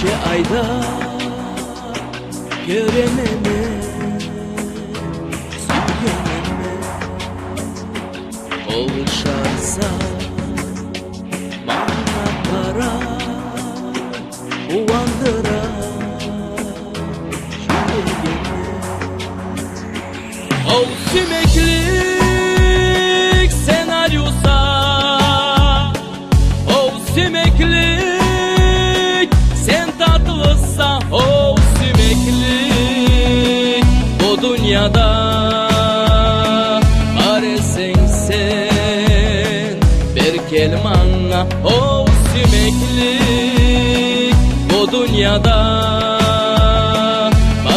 Neçe ayda görememe, sürgenememe, oluşarsa bana para uyandıra yüreğime. O simeklik senaryosa, o simeklik sen tatlısa, o simeklik bu dünyada aresen sen bir kelmanla, o simeklik bu dünyada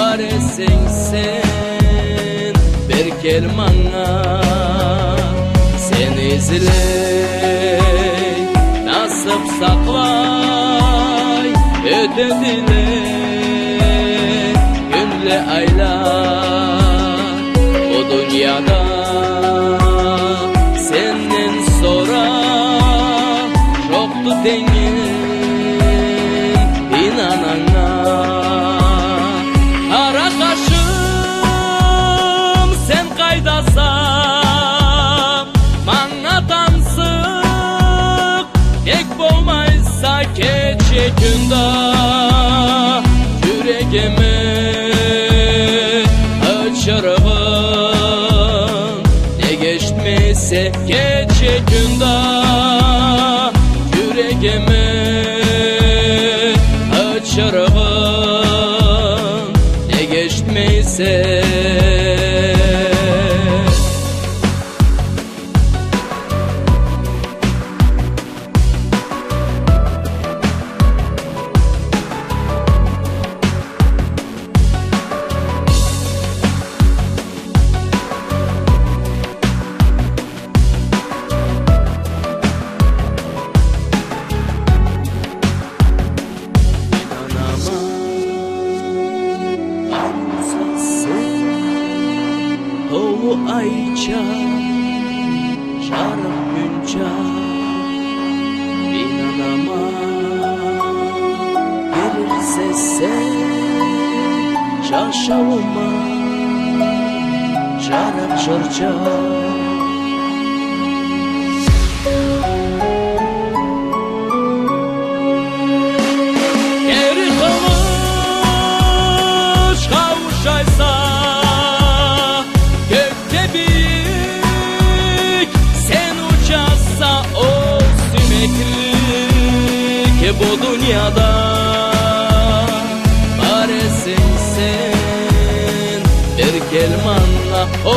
aresen sen bir kelmanla. Sen izley nasip saklay ötedile günle aylar bu dünyada. Senden sonra yoktu dengin inanana. Kara kaşım sen kaydasan bana tansık ek bolmaysa keçe günde yüreğime açırığın ne geçmese keçe günde yüreğime açırığın ne geçmese. Doğu ayça, şarap günca, inanama gelirse sen şaşalma, şarap çorça. Geri kılıç kavuşaysa bu dünyada varesin sen bir kelmanla, o